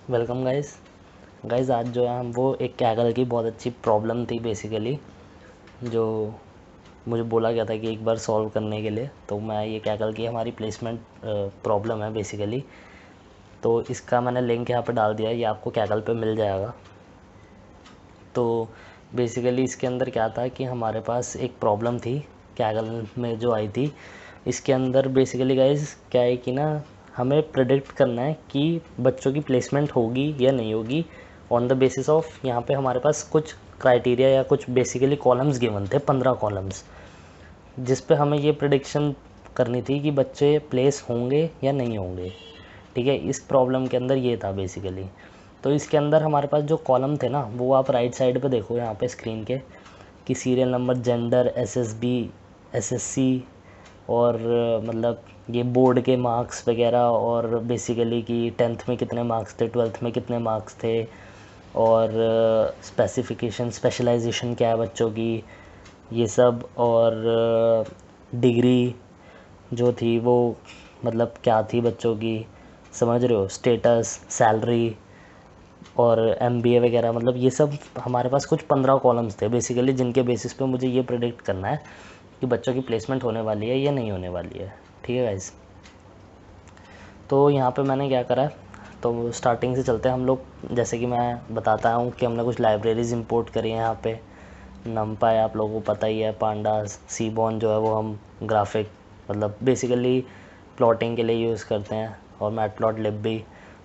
Welcome guys. आज जो है हम वो एक कैगल की बहुत अच्छी प्रॉब्लम थी बेसिकली, जो मुझे बोला गया था कि एक बार सॉल्व करने के लिए। तो मैं ये कैगल की हमारी प्लेसमेंट प्रॉब्लम है बेसिकली। तो इसका मैंने लिंक यहाँ पे डाल दिया है, ये आपको कैगल पे मिल जाएगा। तो बेसिकली इसके अंदर क्या था कि हमारे पास एक प्रॉब्लम थी कैगल में जो आई थी। इसके अंदर बेसिकली गाइस क्या है कि ना, हमें प्रेडिक्ट करना है कि बच्चों की प्लेसमेंट होगी या नहीं होगी ऑन द बेसिस ऑफ, यहाँ पे हमारे पास कुछ क्राइटेरिया या कुछ बेसिकली कॉलम्स गिवन थे, 15 कॉलम्स, जिस पे हमें ये प्रेडिक्शन करनी थी कि बच्चे प्लेस होंगे या नहीं होंगे। ठीक है, इस प्रॉब्लम के अंदर ये था बेसिकली। तो इसके अंदर हमारे पास जो कॉलम थे ना, वो आप राइट साइड पे देखो यहाँ पे स्क्रीन के, कि serial number, gender, SSB, SSC, और मतलब ये बोर्ड के मार्क्स वगैरह, और बेसिकली कि 10th में कितने मार्क्स थे, 12th में कितने मार्क्स थे, और स्पेसिफिकेशन, स्पेशलाइजेशन क्या है बच्चों की, ये सब, और डिग्री जो थी वो मतलब क्या थी बच्चों की, समझ रहे हो, स्टेटस, सैलरी, और एमबीए वगैरह, मतलब ये सब हमारे पास कुछ 15 कॉलम्स थे बेसिकली, जिनके बेसिस पे मुझे ये प्रेडिक्ट करना है कि बच्चों की प्लेसमेंट होने वाली है या नहीं होने वाली है। ठीक है गाइस। तो यहाँ पे मैंने क्या करा है, तो स्टार्टिंग से चलते हैं हम लोग। जैसे कि मैं बताता हूँ कि हमने कुछ लाइब्रेरीज़ इंपोर्ट करी हैं यहाँ पे। नमपाई आप लोगों को पता ही है, पांडास, सीबॉन जो है वो हम ग्राफिक मतलब बेसिकली प्लॉटिंग के लिए यूज़ करते हैं, और मैटप्लॉटलिब भी।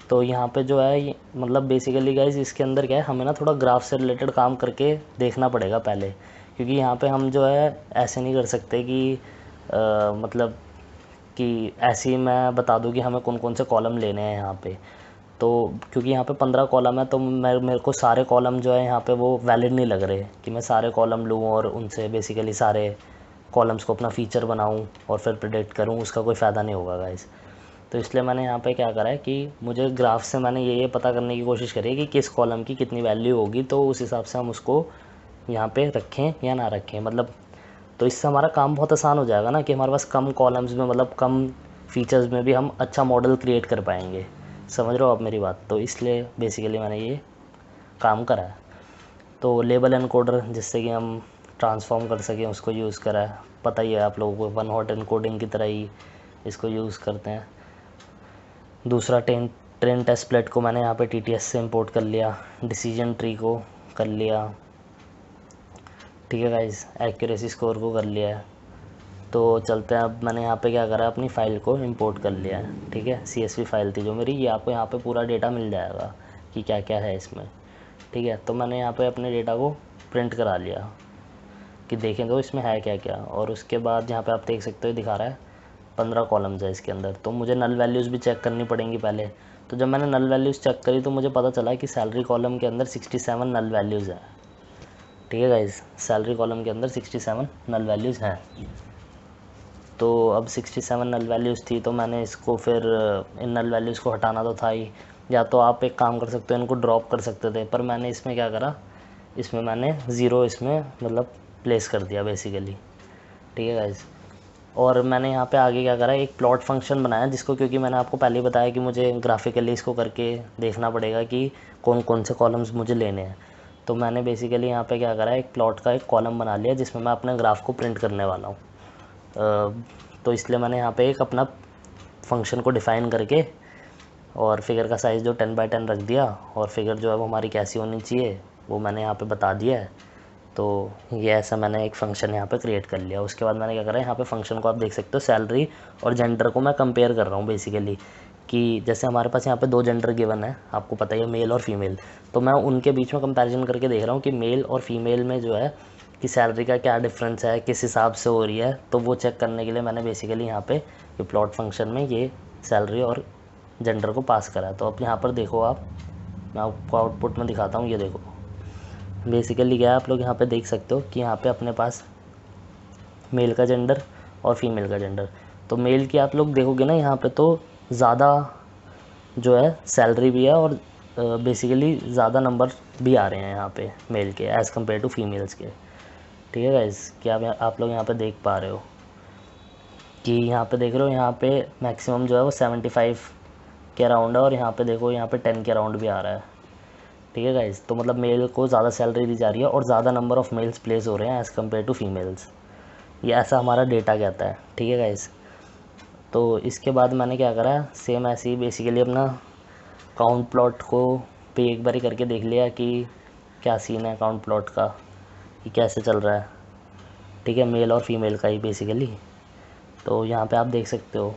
तो यहाँ पे जो है मतलब बेसिकली गाइज इसके अंदर क्या है, हमें ना थोड़ा ग्राफ से रिलेटेड काम करके देखना पड़ेगा पहले, क्योंकि यहाँ पे हम जो है ऐसे नहीं कर सकते कि मतलब कि ऐसे ही मैं बता दूँ कि हमें कौन कौन से कॉलम लेने हैं यहाँ पे। तो क्योंकि यहाँ पे 15 कॉलम है, तो मेरे को सारे कॉलम जो है यहाँ पे वो वैलिड नहीं लग रहे कि मैं सारे कॉलम लूँ और उनसे बेसिकली सारे कॉलम्स को अपना फ़ीचर बनाऊँ और फिर प्रेडिक्ट करूँ, उसका कोई फ़ायदा नहीं होगा गाइस। तो इसलिए मैंने यहाँ पे क्या करा है कि मुझे ग्राफ से मैंने ये पता करने की कोशिश करी है कि किस कॉलम की कितनी वैल्यू होगी, तो उस हिसाब से हम उसको यहाँ पे रखें या ना रखें, मतलब। तो इससे हमारा काम बहुत आसान हो जाएगा ना, कि हमारे पास कम कॉलम्स में मतलब कम फीचर्स में भी हम अच्छा मॉडल क्रिएट कर पाएंगे। समझ रहे हो आप मेरी बात? तो इसलिए बेसिकली मैंने ये काम करा है। तो लेबल एनकोडर, जिससे कि हम ट्रांसफॉर्म कर सकें, उसको यूज़ करा है। पता ही है आप लोगों को, वन हॉट एनकोडिंग की तरह ही इसको यूज़ करते हैं। दूसरा ट्रेन टेस्ट प्लेट को मैंने यहाँ पे टीटीएस से इंपोर्ट कर लिया, डिसीजन ट्री को कर लिया। ठीक है गाइस, एक्यूरेसी स्कोर को कर लिया है। तो चलते हैं, अब मैंने यहाँ पे क्या करा है, अपनी फ़ाइल को इंपोर्ट कर लिया है। ठीक है, CSV फाइल थी जो मेरी, ये आपको यहाँ पे पूरा डेटा मिल जाएगा कि क्या क्या है इसमें। ठीक है, तो मैंने यहाँ पे अपने डेटा को प्रिंट करा लिया कि देखें तो इसमें है क्या क्या। और उसके बाद यहाँ पे आप देख सकते हो दिखा रहा है 15 कॉलम्स है इसके अंदर। तो मुझे नल वैल्यूज़ भी चेक करनी पड़ेंगी पहले। तो जब मैंने नल वैल्यूज़ चेक करी तो मुझे पता चला कि सैलरी कॉलम के अंदर 67 नल वैल्यूज़ हैं। ठीक है गाइस, सैलरी कॉलम के अंदर 67 नल वैल्यूज़ हैं। तो अब 67 नल वैल्यूज़ थी, तो मैंने इसको फिर इन नल वैल्यूज़ को हटाना तो था ही। या तो आप एक काम कर सकते हो, इनको ड्रॉप कर सकते थे, पर मैंने इसमें क्या करा, इसमें मैंने ज़ीरो इसमें मतलब प्लेस कर दिया बेसिकली। ठीक है गाइस। और मैंने यहाँ पे आगे क्या करा, एक प्लॉट फंक्शन बनाया, जिसको क्योंकि मैंने आपको पहले ही बताया कि मुझे ग्राफिकली इसको करके देखना पड़ेगा कि कौन कौन से कॉलम्स मुझे लेने हैं। तो मैंने बेसिकली यहाँ पे क्या करा, एक प्लॉट का एक कॉलम बना लिया जिसमें मैं अपने ग्राफ को प्रिंट करने वाला हूँ। तो इसलिए मैंने यहाँ पे एक अपना फंक्शन को डिफ़ाइन करके और फिगर का साइज़ जो 10x10 रख दिया, और फिगर जो है वो हमारी कैसी होनी चाहिए वो मैंने यहाँ पे बता दिया है। तो ये ऐसा मैंने एक फ़ंक्शन यहाँ पे क्रिएट कर लिया। उसके बाद मैंने क्या करा, यहाँ पे फ़ंक्शन को आप देख सकते हो, सैलरी और जेंडर को मैं कंपेयर कर रहा हूँ बेसिकली, कि जैसे हमारे पास यहाँ पे 2 जेंडर गिवन है, आपको पता ही है, मेल और फीमेल। तो मैं उनके बीच में कंपैरिजन करके देख रहा हूँ कि मेल और फीमेल में जो है कि सैलरी का क्या डिफरेंस है, किस हिसाब से हो रही है। तो वो चेक करने के लिए मैंने बेसिकली यहाँ पे ये प्लॉट फंक्शन में ये सैलरी और जेंडर को पास करा। तो अब यहाँ पर देखो आप, मैं आपको आउटपुट में दिखाता हूँ। ये देखो बेसिकली क्या है, आप लोग यहाँ पे देख सकते हो कि यहाँ पे अपने पास मेल का जेंडर और फीमेल का जेंडर। तो मेल की आप लोग देखोगे ना, यहाँ पे तो ज़्यादा जो है सैलरी भी है, और बेसिकली ज़्यादा नंबर भी आ रहे हैं यहाँ पे मेल के एज़ कम्पेयर टू फीमेल्स के। ठीक है गाइस, क्या आप लोग यहाँ पे देख पा रहे हो कि यहाँ पे देख रहे हो, यहाँ पे मैक्सिमम जो है वो 75 के अराउंड है और यहाँ पे देखो यहाँ पे 10 के अराउंड भी आ रहा है। ठीक है गाइस, तो मतलब मेल को ज़्यादा सैलरी दी जा रही है और ज़्यादा नंबर ऑफ़ मेल्स प्लेस हो रहे हैं एज़ कम्पेयर टू फीमेल्स। ये ऐसा हमारा डेटा कहता है। ठीक है गाइस, तो इसके बाद मैंने क्या करा, सेम ऐसे ही बेसिकली अपना काउंट प्लॉट को पे एक बार ही करके देख लिया कि क्या सीन है काउंट प्लॉट का, कि कैसे चल रहा है। ठीक है, मेल और फीमेल का ही बेसिकली। तो यहाँ पे आप देख सकते हो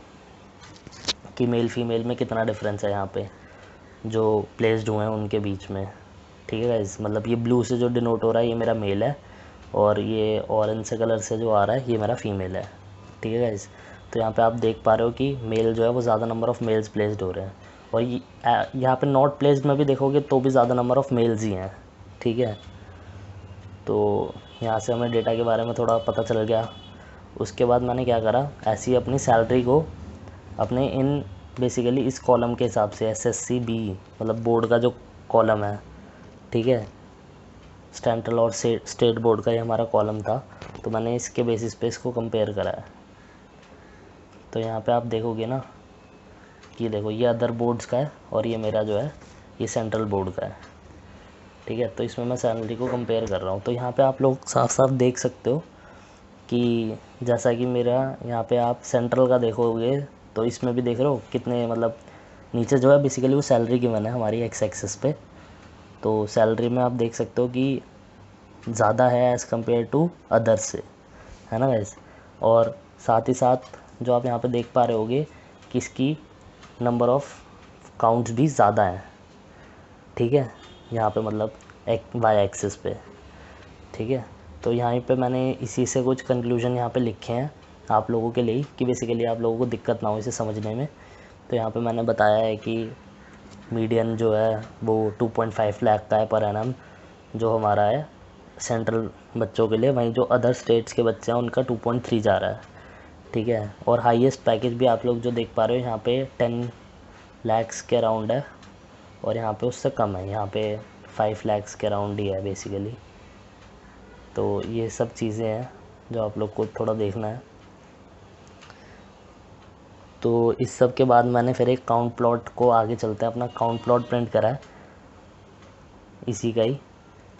कि मेल फीमेल में कितना डिफरेंस है यहाँ पे जो प्लेस्ड हुए हैं उनके बीच में। ठीक है गाइस, मतलब ये ब्लू से जो डिनोट हो रहा है ये मेरा मेल है और ये ऑरेंज से कलर से जो आ रहा है ये मेरा फीमेल है। ठीक है गाइस, तो यहाँ पे आप देख पा रहे हो कि मेल जो है वो ज़्यादा नंबर ऑफ़ मेल्स प्लेस्ड हो रहे हैं और यहाँ पे नॉट प्लेस्ड में भी देखोगे तो भी ज़्यादा नंबर ऑफ़ मेल्स ही हैं। ठीक है, तो यहाँ से हमें डेटा के बारे में थोड़ा पता चल गया। उसके बाद मैंने क्या करा, ऐसी अपनी सैलरी को अपने इन बेसिकली इस कॉलम के हिसाब से SSC B मतलब बोर्ड का जो कॉलम है, ठीक है, सेंट्रल और स्टेट बोर्ड का ये हमारा कॉलम था, तो मैंने इसके बेसिस पे इसको कंपेयर करा है। तो यहाँ पे आप देखोगे ना कि देखो ये अदर बोर्ड्स का है और ये मेरा जो है ये सेंट्रल बोर्ड का है। ठीक है, तो इसमें मैं सैलरी को कंपेयर कर रहा हूँ। तो यहाँ पे आप लोग साफ साफ देख सकते हो कि जैसा कि मेरा यहाँ पे आप सेंट्रल का देखोगे तो इसमें भी देख रहे हो कितने मतलब नीचे जो है बेसिकली वो सैलरी गिवन है हमारी एक्स एक्सिस पे। तो सैलरी में आप देख सकते हो कि ज़्यादा है एज़ कम्पेयर टू अदर्स से, है ना गाइस। और साथ ही साथ जो आप यहाँ पे देख पा रहे होगे कि इसकी नंबर ऑफ़ काउंट्स भी ज़्यादा हैं। ठीक है, यहाँ पे मतलब वाई एक्सिस पे। ठीक है, तो यहाँ पे मैंने इसी से कुछ कंक्लूजन यहाँ पे लिखे हैं आप लोगों के लिए कि बेसिकली आप लोगों को दिक्कत ना हो इसे समझने में। तो यहाँ पे मैंने बताया है कि मीडियन जो है वो 2.5 लाख का है पर एनम जो हमारा है सेंट्रल बच्चों के लिए, वहीं जो अदर स्टेट्स के बच्चे हैं उनका 2.3 जा रहा है। ठीक है, और हाईएस्ट पैकेज भी आप लोग जो देख पा रहे हो यहाँ पे 10 लाख्स के अराउंड है और यहाँ पे उससे कम है, यहाँ पे 5 लाख्स के अराउंड ही है बेसिकली। तो ये सब चीज़ें हैं जो आप लोग को थोड़ा देखना है। तो इस सब के बाद मैंने फिर एक काउंट प्लॉट को आगे चलते हैं अपना काउंट प्लॉट प्रिंट करा है इसी का ही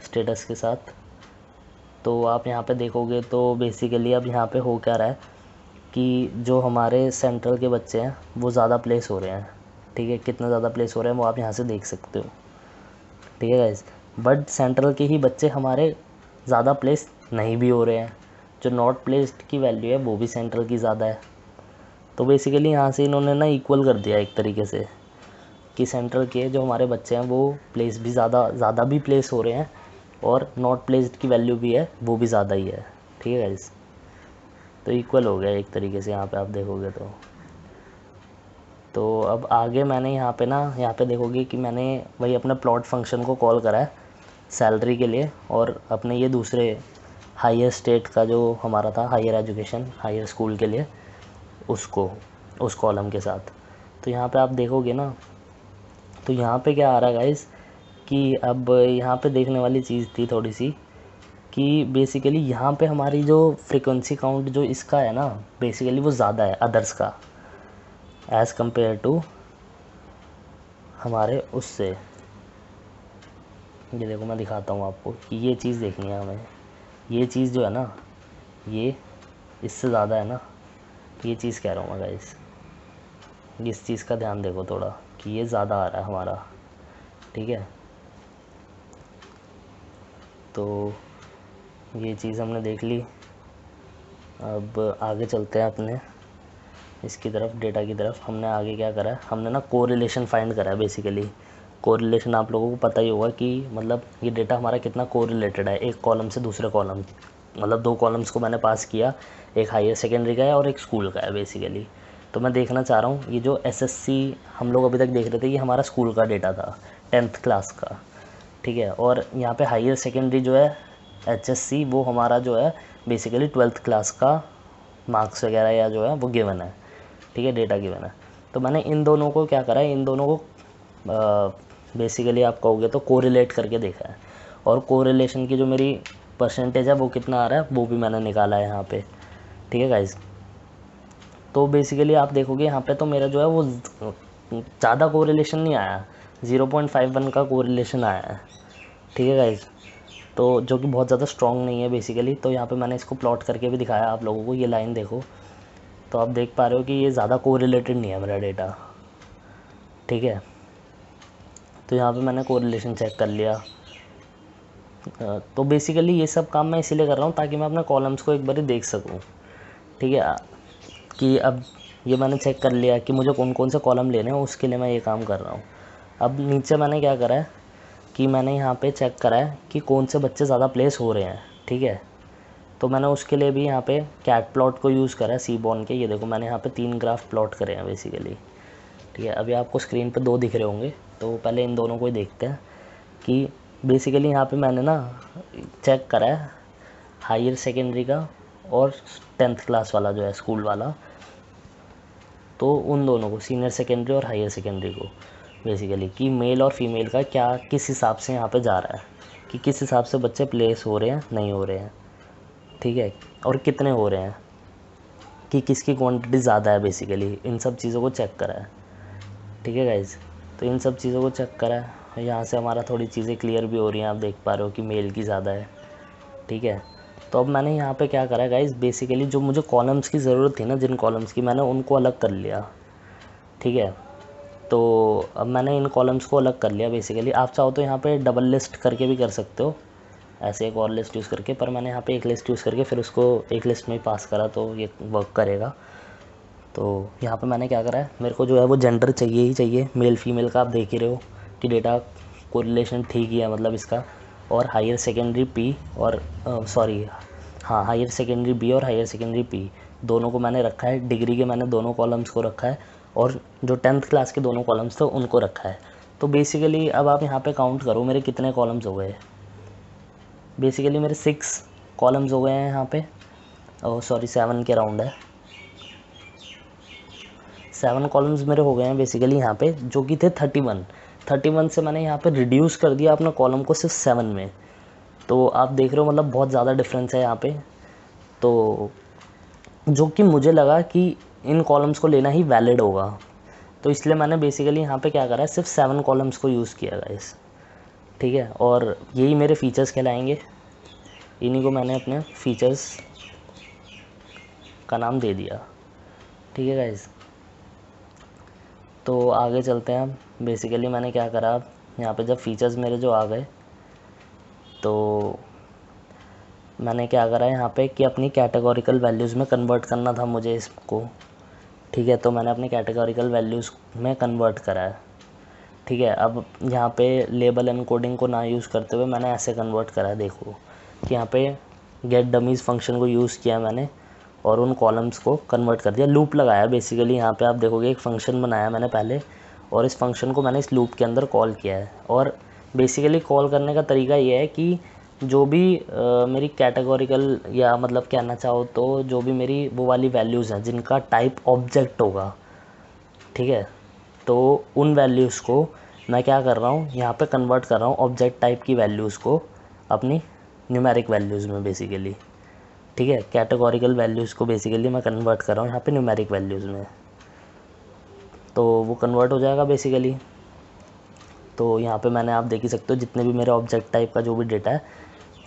स्टेटस के साथ। तो आप यहाँ पे देखोगे तो बेसिकली अब यहाँ पे हो क्या रहा है कि जो हमारे सेंट्रल के बच्चे हैं वो ज़्यादा प्लेस हो रहे हैं। ठीक है, कितना ज़्यादा प्लेस हो रहे हैं वो आप यहाँ से देख सकते हो। ठीक है गाइस, बट सेंट्रल के ही बच्चे हमारे ज़्यादा प्लेस नहीं भी हो रहे हैं। जो नॉट प्लेस्ड की वैल्यू है वो भी सेंट्रल की ज़्यादा है। तो बेसिकली यहाँ से इन्होंने ना इक्वल कर दिया एक तरीके से कि सेंट्रल के जो हमारे बच्चे हैं वो प्लेस भी ज़्यादा भी प्लेस हो रहे हैं और नॉट प्लेस्ड की वैल्यू भी है वो भी ज़्यादा ही है। ठीक है गाइस, तो इक्वल हो गया एक तरीके से यहाँ पे आप देखोगे तो अब आगे मैंने यहाँ पे देखोगे कि मैंने वही अपने प्लॉट फंक्शन को कॉल करा है सैलरी के लिए और अपने ये दूसरे हायर स्टेट का जो हमारा था हायर एजुकेशन हायर स्कूल के लिए उसको उस कॉलम के साथ। तो यहाँ पे आप देखोगे ना तो यहाँ पे क्या आ रहा है गाइस कि अब यहाँ पे देखने वाली चीज़ थी थोड़ी सी कि बेसिकली यहाँ पे हमारी जो फ्रीक्वेंसी काउंट जो इसका है ना बेसिकली वो ज़्यादा है अदर्स का एज़ कम्पेयर टू हमारे उससे। ये देखो मैं दिखाता हूँ आपको कि ये चीज़ देखनी है हमें। ये चीज़ जो है ना ये इससे ज़्यादा है ना, ये चीज़ कह रहा हूँ मैं गाइस, इस चीज़ का ध्यान देखो थोड़ा कि ये ज़्यादा आ रहा है हमारा। ठीक है, तो ये चीज़ हमने देख ली। अब आगे चलते हैं अपने इसकी तरफ डेटा की तरफ। हमने आगे क्या करा है, हमने ना कोरिलेशन फाइंड करा है बेसिकली। कोरिलेशन आप लोगों को पता ही होगा कि मतलब ये डेटा हमारा कितना कोरिलेटेड है एक कॉलम से दूसरे कॉलम, मतलब दो कॉलम्स को मैंने पास किया, एक हायर सेकेंडरी का है और एक स्कूल का है बेसिकली। तो मैं देखना चाह रहा हूँ ये जो SSC हम लोग अभी तक देख रहे थे ये हमारा स्कूल का डेटा था 10th क्लास का। ठीक है, और यहाँ पे हायर सेकेंडरी जो है HSC वो हमारा जो है बेसिकली 12th क्लास का मार्क्स वगैरह या जो है वो गिवन है। ठीक है, डेटा गिवन है। तो मैंने इन दोनों को क्या करा है, इन दोनों को बेसिकली आप कहोगे तो कोरिलेट करके देखा है और कोरिलेशन की जो मेरी परसेंटेज है वो कितना आ रहा है वो भी मैंने निकाला है यहाँ पे। ठीक है गाइज, तो बेसिकली आप देखोगे यहाँ पे तो मेरा जो है वो ज़्यादा कोरिलेशन नहीं आया, 0.51 का कोरिलेशन आया है, ठीक है गाइज। तो जो कि बहुत ज़्यादा स्ट्रॉन्ग नहीं है बेसिकली। तो यहाँ पे मैंने इसको प्लॉट करके भी दिखाया आप लोगों को, ये लाइन देखो तो आप देख पा रहे हो कि ये ज़्यादा कोरिलेटेड नहीं है मेरा डेटा, ठीक है। तो यहाँ पे मैंने कोरिलेशन चेक कर लिया। तो बेसिकली ये सब काम मैं इसीलिए कर रहा हूँ ताकि मैं अपने कॉलम्स को एक बार देख सकूँ, ठीक है। कि अब ये मैंने चेक कर लिया कि मुझे कौन कौन से कॉलम लेने हैं, उसके लिए मैं ये काम कर रहा हूँ। अब नीचे मैंने क्या करा है कि मैंने यहाँ पे चेक करा है कि कौन से बच्चे ज़्यादा प्लेस हो रहे हैं, ठीक है। तो मैंने उसके लिए भी यहाँ पे कैट प्लॉट को यूज़ करा है, सीबॉर्न के। ये देखो मैंने यहाँ पे 3 ग्राफ प्लॉट करे हैं बेसिकली, ठीक है। अभी आपको स्क्रीन पे 2 दिख रहे होंगे, तो पहले इन दोनों को ही देखते हैं कि बेसिकली यहाँ पे मैंने ना चेक करा है हायर सेकेंडरी का और 10th क्लास वाला जो है स्कूल वाला, तो उन दोनों को, सीनियर सेकेंडरी और हायर सेकेंडरी को बेसिकली, कि मेल और फीमेल का क्या किस हिसाब से यहाँ पे जा रहा है, कि किस हिसाब से बच्चे प्लेस हो रहे हैं नहीं हो रहे हैं, ठीक है, और कितने हो रहे हैं, कि किसकी क्वांटिटी ज़्यादा है बेसिकली। इन सब चीज़ों को चेक करा है, ठीक है गाइज़। तो इन सब चीज़ों को चेक करा है, यहाँ से हमारा थोड़ी चीज़ें क्लियर भी हो रही हैं, आप देख पा रहे हो कि मेल की ज़्यादा है, ठीक है। तो अब मैंने यहाँ पे क्या करा गाइज़, बेसिकली जो मुझे कॉलम्स की ज़रूरत थी ना, जिन कॉलम्स की, मैंने उनको अलग कर लिया, ठीक है। तो अब मैंने इन कॉलम्स को अलग कर लिया बेसिकली। आप चाहो तो यहाँ पे डबल लिस्ट करके भी कर सकते हो, ऐसे एक और लिस्ट यूज़ करके, पर मैंने यहाँ पे एक लिस्ट यूज़ करके फिर उसको एक लिस्ट में ही पास करा, तो ये वर्क करेगा। तो यहाँ पे मैंने क्या करा है, मेरे को जो है वो जेंडर चाहिए ही चाहिए, मेल फीमेल का। आप देख ही रहे हो कि डेटा कोरिलेशन ठीक ही है मतलब इसका। और हायर सेकेंडरी पी और हायर सेकेंडरी बी और हायर सेकेंडरी पी दोनों को मैंने रखा है। डिग्री के मैंने दोनों कॉलम्स को रखा है, और जो 10th क्लास के दोनों कॉलम्स थे उनको रखा है। तो बेसिकली अब आप यहाँ पे काउंट करो मेरे कितने कॉलम्स हो गए। बेसिकली मेरे 6 कॉलम्स हो गए हैं यहाँ पे, 7 के राउंड है। 7 कॉलम्स मेरे हो गए हैं बेसिकली यहाँ पे, जो कि थे 31 से मैंने यहाँ पे रिड्यूस कर दिया अपने कॉलम को सिर्फ 7 में। तो आप देख रहे हो मतलब बहुत ज़्यादा डिफरेंस है यहाँ पे। तो जो कि मुझे लगा कि इन कॉलम्स को लेना ही वैलिड होगा, तो इसलिए मैंने बेसिकली यहाँ पे क्या करा है, सिर्फ 7 कॉलम्स को यूज़ किया गाइस, ठीक है। और यही मेरे फीचर्स कहलाएंगे, इन्हीं को मैंने अपने फीचर्स का नाम दे दिया, ठीक है गाइस। तो आगे चलते हैं। बेसिकली मैंने क्या करा, यहाँ पे जब फीचर्स मेरे जो आ गए, तो मैंने क्या करा यहाँ पे कि अपनी कैटेगोरिकल वैल्यूज़ में कन्वर्ट करना था मुझे इसको, ठीक है। तो मैंने अपनी कैटेगोरिकल वैल्यूज़ में कन्वर्ट करा है, ठीक है। अब यहाँ पे लेबल एनकोडिंग को ना यूज़ करते हुए मैंने ऐसे कन्वर्ट करा है, देखो कि यहाँ पे गेट डमीज़ फंक्शन को यूज़ किया मैंने और उन कॉलम्स को कन्वर्ट कर दिया, लूप लगाया बेसिकली। यहाँ पे आप देखोगे एक फ़ंक्शन बनाया मैंने पहले, और इस फंक्शन को मैंने इस लूप के अंदर कॉल किया है। और बेसिकली कॉल करने का तरीका ये है कि जो भी मेरी कैटेगोरिकल, या मतलब कहना चाहो तो जो भी मेरी वो वाली वैल्यूज़ हैं जिनका टाइप ऑब्जेक्ट होगा, ठीक है, तो उन वैल्यूज़ को मैं क्या कर रहा हूँ, यहाँ पे कन्वर्ट कर रहा हूँ ऑब्जेक्ट टाइप की वैल्यूज़ को अपनी न्यूमेरिक वैल्यूज़ में बेसिकली, ठीक है। कैटेगोरिकल वैल्यूज़ को बेसिकली मैं कन्वर्ट कर रहा हूँ यहाँ पे न्यूमेरिक वैल्यूज़ में, तो वो कन्वर्ट हो जाएगा बेसिकली। तो यहाँ पे मैंने, आप देख ही सकते हो जितने भी मेरे ऑब्जेक्ट टाइप का जो भी डेटा है,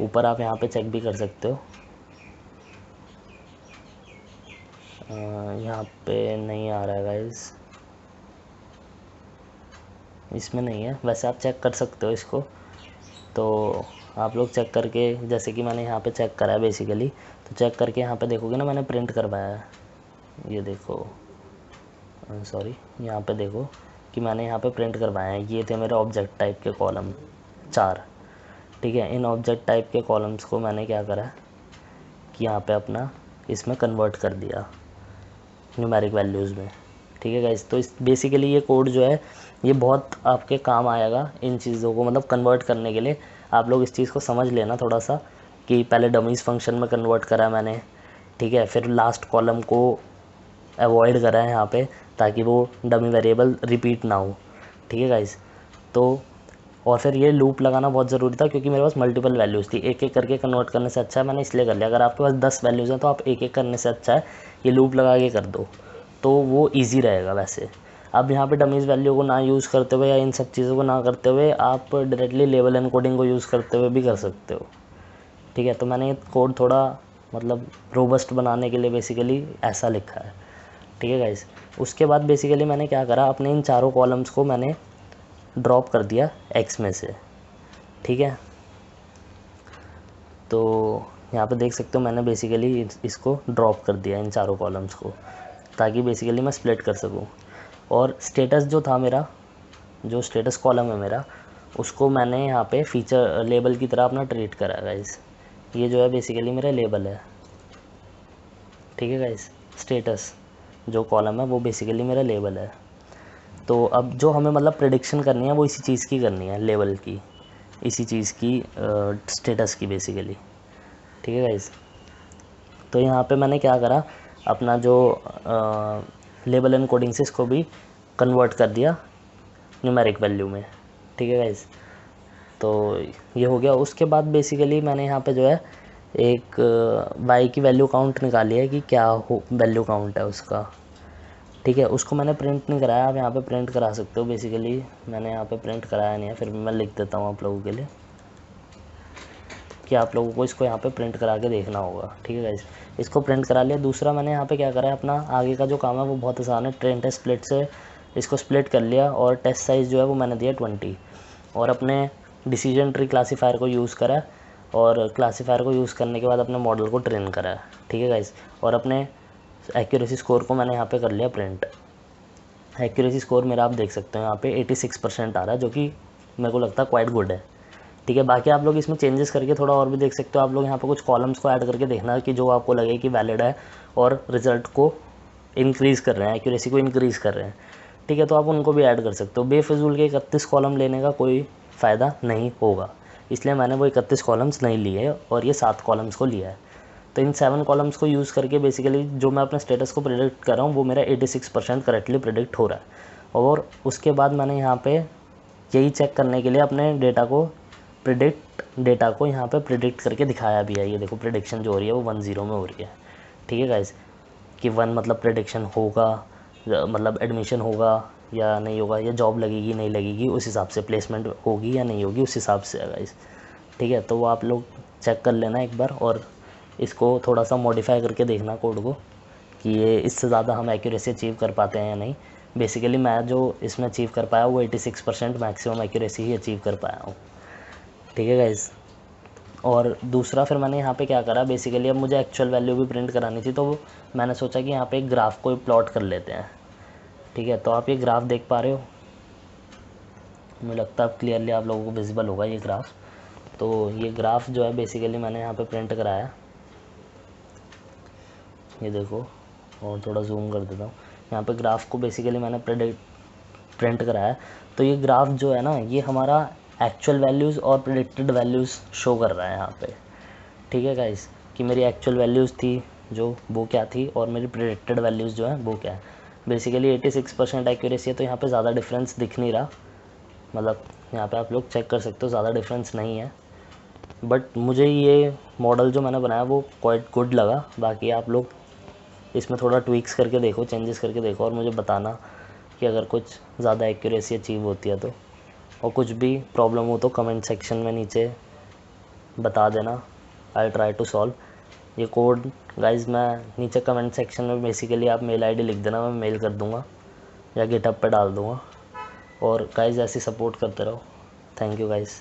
ऊपर आप यहाँ पे चेक भी कर सकते हो। यहाँ पे नहीं आ रहा है गाइस, इसमें नहीं है, वैसे आप चेक कर सकते हो इसको। तो आप लोग चेक करके, जैसे कि मैंने यहाँ पे चेक करा है बेसिकली, तो चेक करके यहाँ पे देखोगे ना मैंने प्रिंट करवाया है, ये देखो, यहाँ पे देखो कि मैंने यहाँ पे प्रिंट करवाया है। ये थे मेरे ऑब्जेक्ट टाइप के कॉलम 4, ठीक है। इन ऑब्जेक्ट टाइप के कॉलम्स को मैंने क्या करा कि यहाँ पे अपना इसमें कन्वर्ट कर दिया न्यूमेरिक वैल्यूज़ में, ठीक है गाइस। तो इस बेसिकली ये कोड जो है ये बहुत आपके काम आएगा इन चीज़ों को मतलब कन्वर्ट करने के लिए। आप लोग इस चीज़ को समझ लेना थोड़ा सा, कि पहले डमीज़ फंक्शन में कन्वर्ट करा मैंने, ठीक है, फिर लास्ट कॉलम को अवॉइड करा है यहाँ पे ताकि वो डमी वेरिएबल रिपीट ना हो, ठीक है गाइस। तो और फिर ये लूप लगाना बहुत ज़रूरी था क्योंकि मेरे पास मल्टीपल वैल्यूज़ थी, एक एक करके कन्वर्ट करने से अच्छा है मैंने इसलिए कर लिया। अगर आपके पास 10 वैल्यूज़ हैं तो आप एक एक करने से अच्छा है ये लूप लगा के कर दो, तो वो ईजी रहेगा वैसे। अब यहाँ पे डमीज़ वैल्यू को ना यूज़ करते हुए या इन सब चीज़ों को ना करते हुए आप डायरेक्टली लेबल एनकोडिंग को यूज़ करते हुए भी कर सकते हो। ठीक है, तो मैंने ये कोड थोड़ा मतलब रोबस्ट बनाने के लिए बेसिकली ऐसा लिखा है। ठीक है गाइस, उसके बाद बेसिकली मैंने क्या करा, अपने इन चारों कॉलम्स को मैंने ड्रॉप कर दिया एक्स में से। ठीक है, तो यहाँ पे देख सकते हो मैंने बेसिकली इसको ड्रॉप कर दिया इन चारों कॉलम्स को, ताकि बेसिकली मैं स्प्लिट कर सकूँ। और स्टेटस जो था मेरा, जो स्टेटस कॉलम है मेरा, उसको मैंने यहाँ पे फीचर लेबल की तरह अपना ट्रीट करा है गाइस। ये जो है बेसिकली मेरा लेबल है। ठीक है गाइस, स्टेटस जो कॉलम है वो बेसिकली मेरा लेबल है। तो अब जो हमें मतलब प्रेडिक्शन करनी है वो इसी चीज़ की करनी है, लेबल की, इसी चीज़ की स्टेटस की बेसिकली। ठीक है गाइस, तो यहाँ पे मैंने क्या करा, अपना जो लेबल एंड कोडिंग से इसको भी कन्वर्ट कर दिया न्यूमेरिक वैल्यू में। ठीक है गाइस, तो ये हो गया। उसके बाद बेसिकली मैंने यहाँ पे जो है एक y की वैल्यू काउंट निकाली है कि क्या हो वैल्यू काउंट है उसका। ठीक है, उसको मैंने प्रिंट नहीं कराया, आप यहाँ पे प्रिंट करा सकते हो। बेसिकली मैंने यहाँ पे प्रिंट कराया नहीं है, फिर भी मैं लिख देता हूँ आप लोगों के लिए कि आप लोगों को इसको यहाँ पे प्रिंट करा के देखना होगा। ठीक है गाइस, इसको प्रिंट करा लिया। दूसरा मैंने यहाँ पे क्या करा है, अपना आगे का जो काम है वो बहुत आसान है। ट्रेन टेस्ट स्प्लिट से इसको स्प्लिट कर लिया और टेस्ट साइज़ जो है वो मैंने दिया 20, और अपने डिसीजन ट्री क्लासीफायर को यूज़ करा, और क्लासीफायर को यूज़ करने के बाद अपने मॉडल को ट्रेन करा। ठीक है गाइस, और अपने एक्यूरेसी स्कोर को मैंने यहाँ पे कर लिया प्रिंट। एक्यूरेसी स्कोर मेरा आप देख सकते हो यहाँ पे 86% आ रहा है, जो कि मेरे को लगता है क्वाइट गुड है। ठीक है, बाकी आप लोग इसमें चेंजेस करके थोड़ा और भी देख सकते हो। आप लोग यहाँ पे कुछ कॉलम्स को ऐड करके देखना कि जो आपको लगे कि वैलिड है और रिजल्ट को इंक्रीज़ कर रहे हैं, एक्यूरेसी को इंक्रीज़ कर रहे हैं। ठीक है, तो आप उनको भी ऐड कर सकते हो। बेफिजूल के 31 कॉलम लेने का कोई फ़ायदा नहीं होगा, इसलिए मैंने वो 31 कॉलम्स नहीं लिए और ये 7 कॉलम्स को लिया है। तो इन 7 कॉलम्स को यूज़ करके बेसिकली जो मैं अपने स्टेटस को प्रेडिक्ट कर रहा हूँ वो मेरा 86% करेक्टली प्रेडिक्ट हो रहा है। और उसके बाद मैंने यहाँ पे यही चेक करने के लिए अपने डेटा को यहाँ पे प्रिडिक्ट करके दिखाया भी है। ये देखो प्रिडिक्शन जो हो रही है वो 10 में हो रही है। ठीक है गाइस, कि 1 मतलब प्रिडिक्शन होगा, मतलब एडमिशन होगा या नहीं होगा, या जॉब लगेगी नहीं लगेगी, उस हिसाब से प्लेसमेंट होगी या नहीं होगी, उस हिसाब से है गाइस। ठीक है, तो वो आप लोग चेक कर लेना एक बार, और इसको थोड़ा सा मॉडिफाई करके देखना कोड को कि ये इससे ज़्यादा हम एक्यूरेसी अचीव कर पाते हैं या नहीं। बेसिकली मैं जो इसमें अचीव कर पाया वो 86% मैक्सिमम एक्यूरेसी ही अचीव कर पाया हूँ। ठीक है गाइस, और दूसरा फिर मैंने यहाँ पे क्या करा, बेसिकली अब मुझे एक्चुअल वैल्यू भी प्रिंट करानी थी, तो मैंने सोचा कि यहाँ पे एक ग्राफ को प्लॉट कर लेते हैं। ठीक है, तो आप ये ग्राफ देख पा रहे हो, मुझे लगता है अब क्लियरली आप लोगों को विजिबल होगा ये ग्राफ। तो ये ग्राफ जो है बेसिकली मैंने यहाँ पे प्रिंट कराया, ये देखो, और थोड़ा जूम कर देता हूँ। यहाँ पे ग्राफ को बेसिकली मैंने प्रिंट कराया। तो ये ग्राफ जो है ना, ये हमारा एक्चुअल वैल्यूज़ और प्रेडिक्टेड वैल्यूज़ शो कर रहा है यहाँ पे। ठीक है गाइस, कि मेरी एक्चुअल वैल्यूज़ थी जो वो क्या थी, और मेरी प्रेडिक्टेड वैल्यूज़ जो है वो क्या है। बेसिकली 86% एक्यूरेसी है, तो यहाँ पे ज़्यादा डिफरेंस दिख नहीं रहा, मतलब यहाँ पे आप लोग चेक कर सकते हो ज़्यादा डिफरेंस नहीं है। बट मुझे ये मॉडल जो मैंने बनाया वो क्वाइट गुड लगा। बाकी आप लोग इसमें थोड़ा ट्वीक्स करके देखो, चेंजेस करके देखो, और मुझे बताना कि अगर कुछ ज़्यादा एक्यूरेसी अचीव होती है तो। और कुछ भी प्रॉब्लम हो तो कमेंट सेक्शन में नीचे बता देना, आई ट्राई टू सॉल्व ये कोड। गाइज़ मैं नीचे कमेंट सेक्शन में बेसिकली आप मेल आईडी लिख देना, मैं मेल कर दूँगा या गिटहब पे डाल दूँगा। और गाइज़ ऐसे सपोर्ट करते रहो। Thank you guys.